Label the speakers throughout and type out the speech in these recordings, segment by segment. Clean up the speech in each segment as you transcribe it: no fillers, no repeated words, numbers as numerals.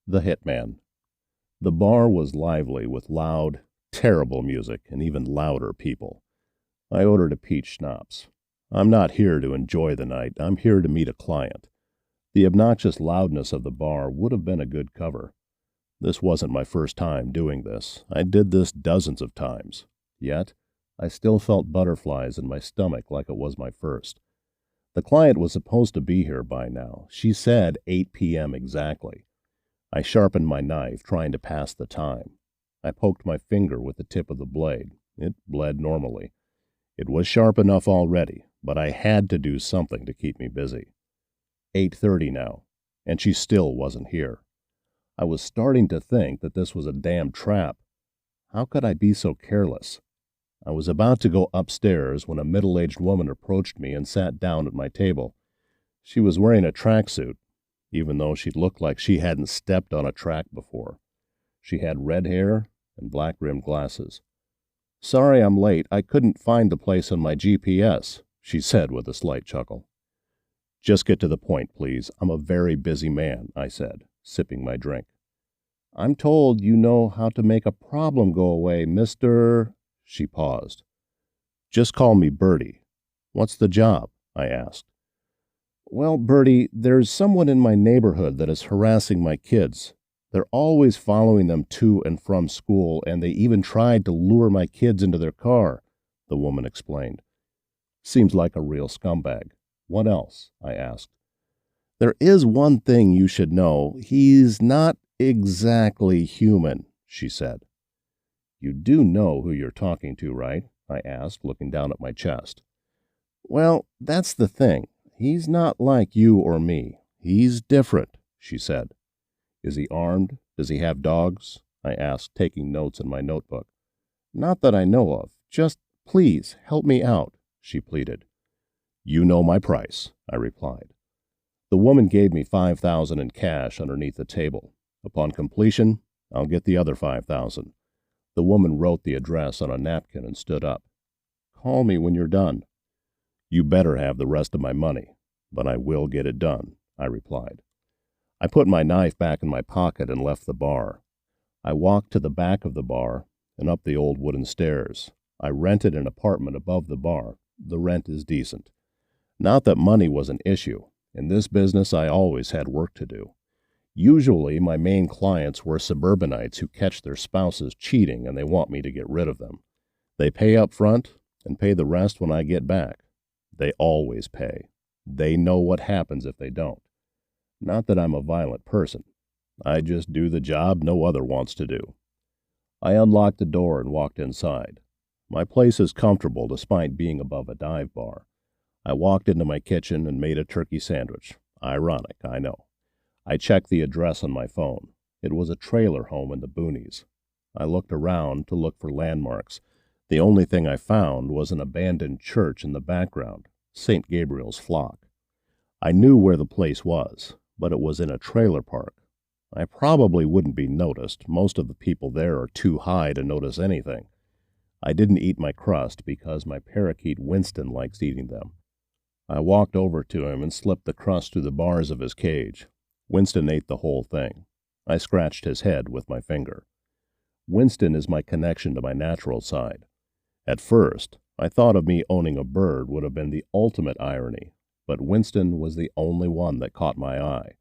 Speaker 1: The Hitman. The bar was lively with loud, terrible music and even louder people. I ordered a peach schnapps. I'm not here to enjoy the night. I'm here to meet a client. The obnoxious loudness of the bar would have been a good cover. This wasn't my first time doing this. I did this dozens of times. Yet, I still felt butterflies in my stomach like it was my first. The client was supposed to be here by now. She said 8 p.m. exactly. I sharpened my knife, trying to pass the time. I poked my finger with the tip of the blade. It bled normally. It was sharp enough already, but I had to do something to keep me busy. 8:30 now, and she still wasn't here. I was starting to think that this was a damn trap. How could I be so careless? I was about to go upstairs when a middle-aged woman approached me and sat down at my table. She was wearing a tracksuit, even though she looked like she hadn't stepped on a track before. She had red hair and black-rimmed glasses. "Sorry I'm late. I couldn't find the place on my GPS," she said with a slight chuckle. "Just get to the point, please. I'm a very busy man," I said, sipping my drink. "I'm told you know how to make a problem go away, Mr.—" She paused. "Just call me Bertie." "What's the job?" I asked. "Well, Bertie, there's someone in my neighborhood that is harassing my kids. They're always following them to and from school, and they even tried to lure my kids into their car," the woman explained. "Seems like a real scumbag. What else?" I asked. "There is one thing you should know. He's not exactly human," she said. "You do know who you're talking to, right?" I asked, looking down at my chest. "Well, that's the thing. He's not like you or me. He's different," she said. "Is he armed? Does he have dogs?" I asked, taking notes in my notebook. "Not that I know of. Just please help me out," she pleaded. "You know my price," I replied. The woman gave me $5,000 in cash underneath the table. Upon completion, I'll get the other $5,000. The woman wrote the address on a napkin and stood up. "Call me when you're done." "You better have the rest of my money, but I will get it done," I replied. I put my knife back in my pocket and left the bar. I walked to the back of the bar and up the old wooden stairs. I rented an apartment above the bar. The rent is decent. Not that money was an issue. In this business, I always had work to do. Usually, my main clients were suburbanites who catch their spouses cheating and they want me to get rid of them. They pay up front and pay the rest when I get back. They always pay. They know what happens if they don't. Not that I'm a violent person. I just do the job no other wants to do. I unlocked the door and walked inside. My place is comfortable despite being above a dive bar. I walked into my kitchen and made a turkey sandwich. Ironic, I know. I checked the address on my phone. It was a trailer home in the boonies. I looked around to look for landmarks. The only thing I found was an abandoned church in the background, St. Gabriel's Flock. I knew where the place was, but it was in a trailer park. I probably wouldn't be noticed. Most of the people there are too high to notice anything. I didn't eat my crust because my parakeet Winston likes eating them. I walked over to him and slipped the crust through the bars of his cage. Winston ate the whole thing. I scratched his head with my finger. Winston is my connection to my natural side. At first, I thought of me owning a bird would have been the ultimate irony, but Winston was the only one that caught my eye.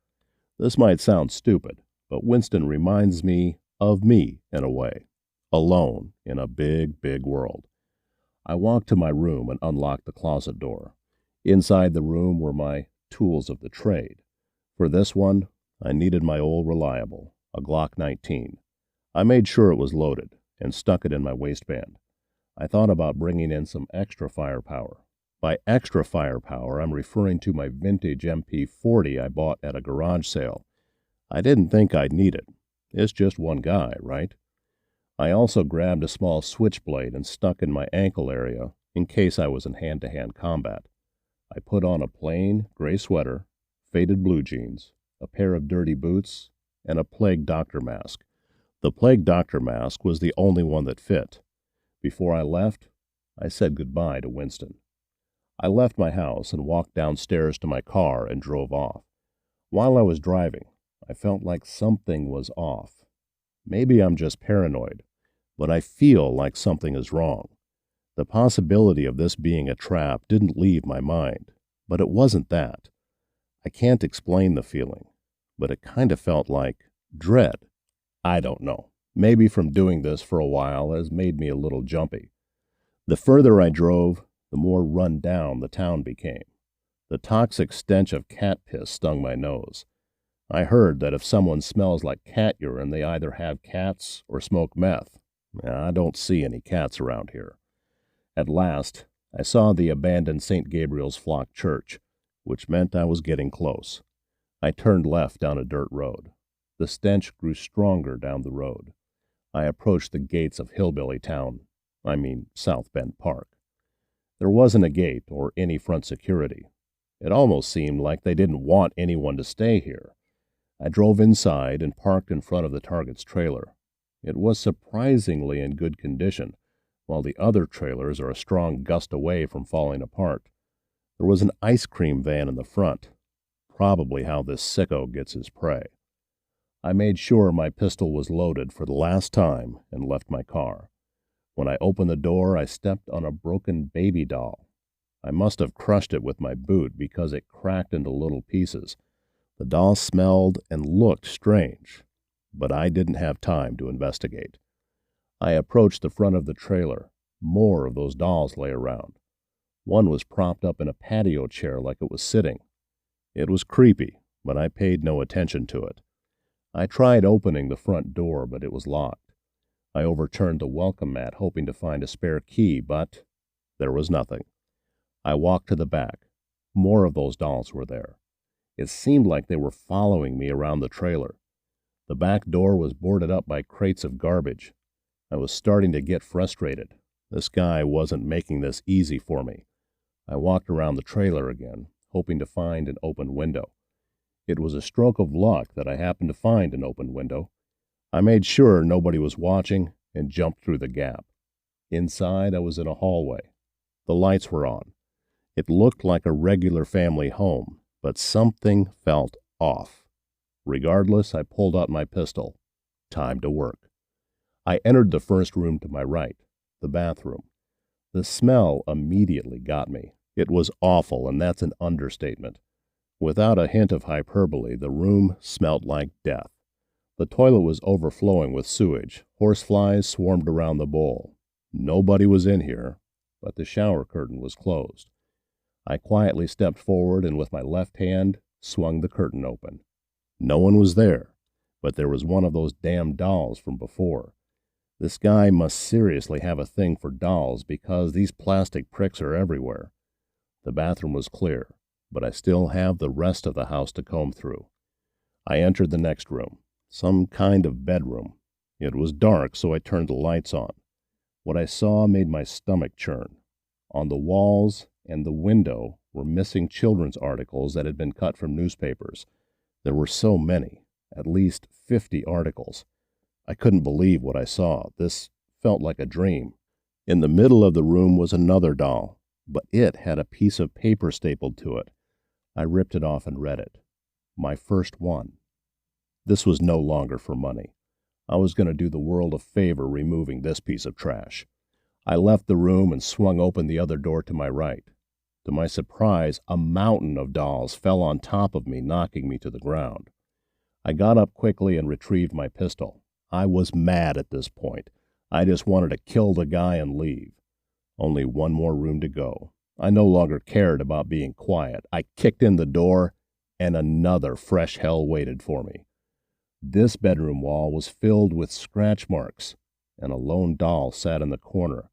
Speaker 1: This might sound stupid, but Winston reminds me of me in a way, alone in a big, big world. I walked to my room and unlocked the closet door. Inside the room were my tools of the trade. For this one, I needed my old reliable, a Glock 19. I made sure it was loaded and stuck it in my waistband. I thought about bringing in some extra firepower. By extra firepower, I'm referring to my vintage MP40 I bought at a garage sale. I didn't think I'd need it. It's just one guy, right? I also grabbed a small switchblade and stuck in my ankle area in case I was in hand-to-hand combat. I put on a plain gray sweater, faded blue jeans, a pair of dirty boots, and a plague doctor mask. The plague doctor mask was the only one that fit. Before I left, I said goodbye to Winston. I left my house and walked downstairs to my car and drove off. While I was driving, I felt like something was off. Maybe I'm just paranoid, but I feel like something is wrong. The possibility of this being a trap didn't leave my mind, but it wasn't that. I can't explain the feeling, but it kind of felt like dread. I don't know. Maybe from doing this for a while has made me a little jumpy. The further I drove, the more run down the town became. The toxic stench of cat piss stung my nose. I heard that if someone smells like cat urine, they either have cats or smoke meth. I don't see any cats around here. At last, I saw the abandoned St. Gabriel's Flock Church, which meant I was getting close. I turned left down a dirt road. The stench grew stronger down the road. I approached the gates of Hillbilly Town, South Bend Park. There wasn't a gate or any front security. It almost seemed like they didn't want anyone to stay here. I drove inside and parked in front of the target's trailer. It was surprisingly in good condition, while the other trailers are a strong gust away from falling apart. There was an ice cream van in the front, probably how this sicko gets his prey. I made sure my pistol was loaded for the last time and left my car. When I opened the door, I stepped on a broken baby doll. I must have crushed it with my boot because it cracked into little pieces. The doll smelled and looked strange, but I didn't have time to investigate. I approached the front of the trailer. More of those dolls lay around. One was propped up in a patio chair like it was sitting. It was creepy, but I paid no attention to it. I tried opening the front door, but it was locked. I overturned the welcome mat, hoping to find a spare key, but there was nothing. I walked to the back. More of those dolls were there. It seemed like they were following me around the trailer. The back door was boarded up by crates of garbage. I was starting to get frustrated. This guy wasn't making this easy for me. I walked around the trailer again, hoping to find an open window. It was a stroke of luck that I happened to find an open window. I made sure nobody was watching and jumped through the gap. Inside, I was in a hallway. The lights were on. It looked like a regular family home, but something felt off. Regardless, I pulled out my pistol. Time to work. I entered the first room to my right, the bathroom. The smell immediately got me. It was awful, and that's an understatement. Without a hint of hyperbole, the room smelt like death. The toilet was overflowing with sewage. Horseflies swarmed around the bowl. Nobody was in here, but the shower curtain was closed. I quietly stepped forward and with my left hand swung the curtain open. No one was there, but there was one of those damn dolls from before. This guy must seriously have a thing for dolls because these plastic pricks are everywhere. The bathroom was clear, but I still have the rest of the house to comb through. I entered the next room, some kind of bedroom. It was dark, so I turned the lights on. What I saw made my stomach churn. On the walls and the window were missing children's articles that had been cut from newspapers. There were so many, at least 50 articles. I couldn't believe what I saw. This felt like a dream. In the middle of the room was another doll, but it had a piece of paper stapled to it. I ripped it off and read it. My first one. This was no longer for money. I was going to do the world a favor removing this piece of trash. I left the room and swung open the other door to my right. To my surprise, a mountain of dolls fell on top of me, knocking me to the ground. I got up quickly and retrieved my pistol. I was mad at this point. I just wanted to kill the guy and leave. Only one more room to go. I no longer cared about being quiet. I kicked in the door, and another fresh hell waited for me. This bedroom wall was filled with scratch marks, and a lone doll sat in the corner.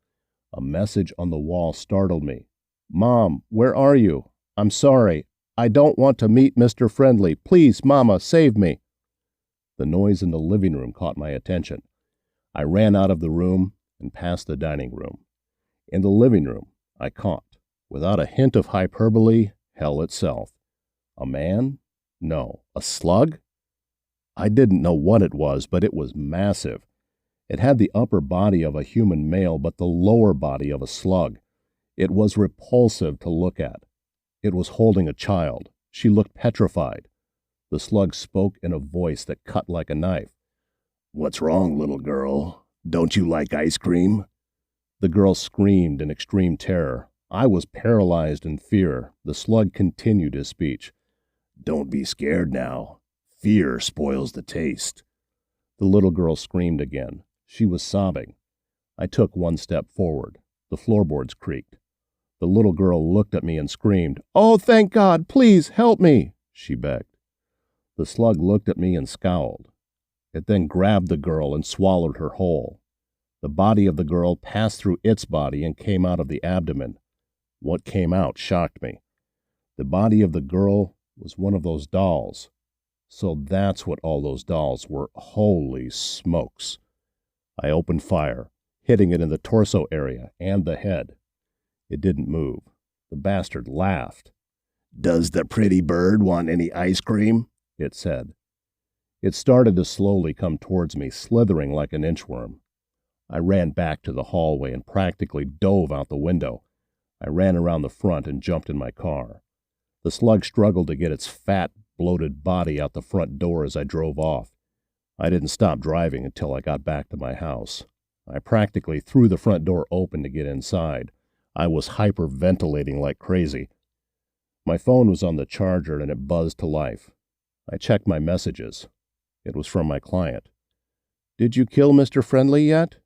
Speaker 1: A message on the wall startled me. "Mom, where are you? I'm sorry. I don't want to meet Mr. Friendly. Please, Mama, save me." The noise in the living room caught my attention. I ran out of the room and past the dining room. In the living room, I caught, without a hint of hyperbole, hell itself. A man? No, a slug? I didn't know what it was, but it was massive. It had the upper body of a human male, but the lower body of a slug. It was repulsive to look at. It was holding a child. She looked petrified. The slug spoke in a voice that cut like a knife. "What's wrong, little girl? Don't you like ice cream?" The girl screamed in extreme terror. I was paralyzed in fear. The slug continued his speech. "Don't be scared now. Fear spoils the taste." The little girl screamed again. She was sobbing. I took one step forward. The floorboards creaked. The little girl looked at me and screamed, "Oh, thank God! Please help me!" she begged. The slug looked at me and scowled. It then grabbed the girl and swallowed her whole. The body of the girl passed through its body and came out of the abdomen. What came out shocked me. The body of the girl was one of those dolls. So that's what all those dolls were. Holy smokes. I opened fire, hitting it in the torso area and the head. It didn't move. The bastard laughed. "Does the pretty bird want any ice cream?" it said. It started to slowly come towards me, slithering like an inchworm. I ran back to the hallway and practically dove out the window. I ran around the front and jumped in my car. The slug struggled to get its fat, bloated body out the front door as I drove off. I didn't stop driving until I got back to my house. I practically threw the front door open to get inside. I was hyperventilating like crazy. My phone was on the charger and it buzzed to life. I checked my messages. It was from my client. "Did you kill Mr. Friendly yet?"